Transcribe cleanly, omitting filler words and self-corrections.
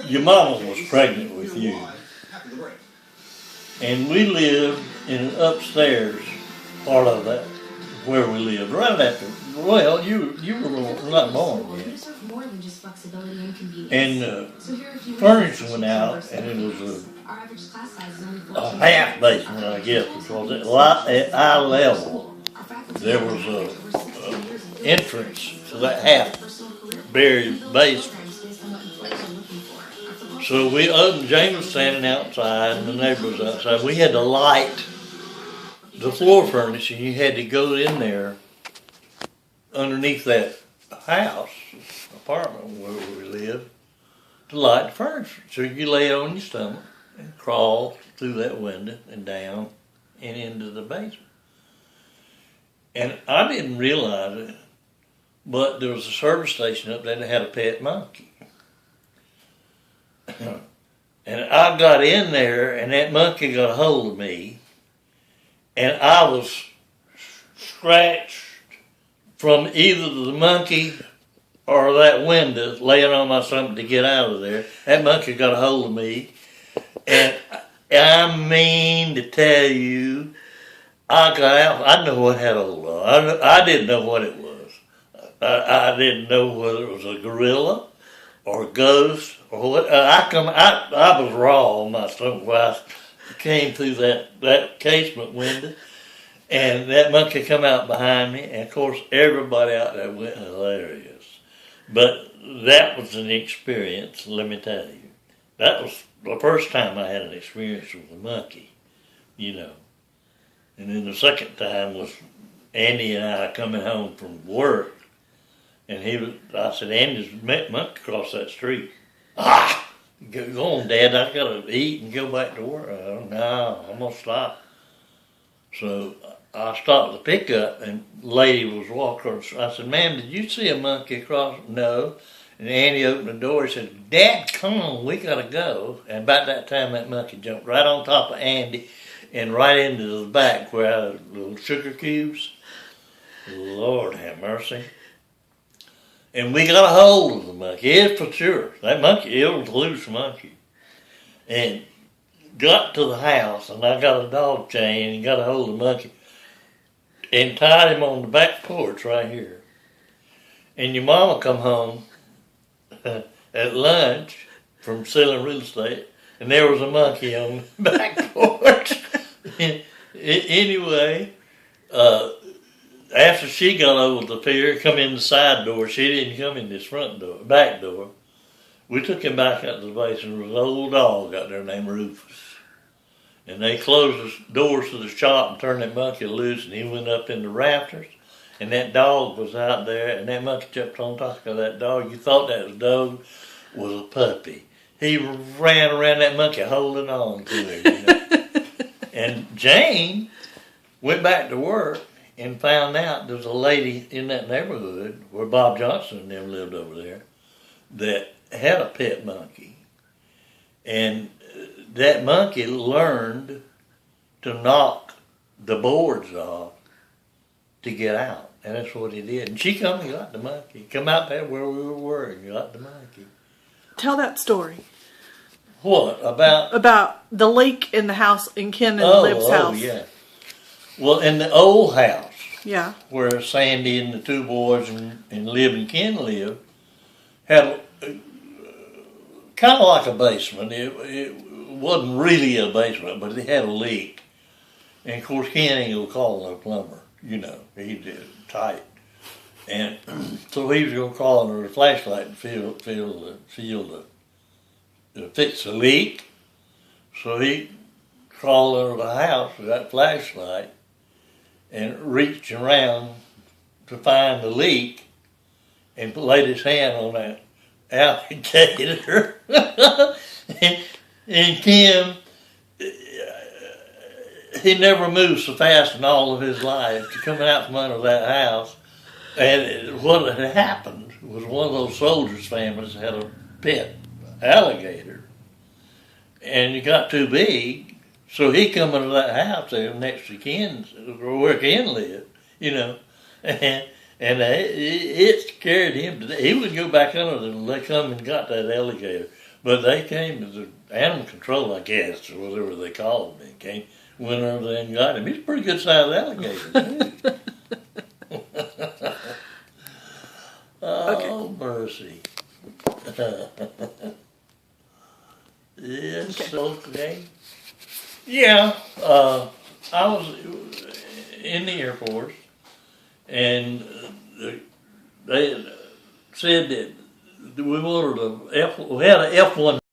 your mama was pregnant with you, and we lived in an upstairs part of that where we lived, right after. Well, you were not born yet, and furniture went out, and it was a half basement, I guess, because at eye level there was a entrance to that half buried basement. So James was standing outside and the neighbor was outside. We had to light the floor furniture. You had to go in there underneath that house, apartment where we lived, to light the furniture. So you lay it on your stomach and crawl through that window and down and into the basement. And I didn't realize it, but there was a service station up there that had a pet monkey. And I got in there, and that monkey got a hold of me, and I was scratched from either the monkey or that window, laying on my stomach to get out of there. That monkey got a hold of me, and I mean to tell you, I got out. I know what had a hold of. I didn't know what it was. I didn't know whether it was a gorilla or a ghost or what. I was raw on my stomach when I came through that casement window, and that monkey come out behind me, and of course everybody out there went hilarious. But that was an experience, let me tell you. That was the first time I had an experience with a monkey, you know. And then the second time was Andy and I coming home from work, and I said, Andy's monkey across that street. Go on, Dad, I gotta eat and go back to work. No, I'm gonna stop. So I stopped the pickup, and the lady was walking. I said, ma'am, did you see a monkey across? No. And Andy opened the door and said, Dad, come on, we gotta go. And about that time, that monkey jumped right on top of Andy and right into the back where I had little sugar cubes. Lord have mercy. And we got a hold of the monkey, it's for sure. That monkey, it was a loose monkey. And got to the house, and I got a dog chain and got a hold of the monkey and tied him on the back porch right here. And your mama come home at lunch from selling real estate, and there was a monkey on the back porch. Anyway, after she got over the fear, come in the side door. She didn't come in this back door. We took him back out to the base, and there was an old dog out there named Rufus. And they closed the doors to the shop and turned that monkey loose, and he went up in the rafters. And that dog was out there, and that monkey jumped on top of that dog. You thought that dog was a puppy. He ran around that monkey holding on to him. You know? And Jane went back to work and found out there was a lady in that neighborhood where Bob Johnson and them lived over there that had a pet monkey. And that monkey learned to knock the boards off to get out. And that's what he did. And she come and got the monkey. Come out there where we were and got the monkey. Tell that story. What? About the leak in the house in Ken and Lib's house. Oh, yeah. Well, in the old house. Yeah. Where Sandy and the two boys and Lib and Ken lived, had kind of like a basement. It wasn't really a basement, but it had a leak. And of course, Ken ain't gonna call no plumber. You know, he did tight. And so he was gonna call under a flashlight and fix the leak. So he crawled under the house with that flashlight and reached around to find the leak and laid his hand on that alligator. and Kim, he never moved so fast in all of his life to coming out from under that house. And what had happened was one of those soldiers' families had a pet alligator. And it got too big, so he come into that house there next to Ken's, where Ken lived, you know. And it scared him to death. He would go back under there and they come and got that alligator. But they came as the animal control, I guess, or whatever they called me. Came, went over there and got him. He's a pretty good sized alligator, too. Oh, mercy. Yes, okay. Yeah, I was in the Air Force, and they said that we wanted we had a F-1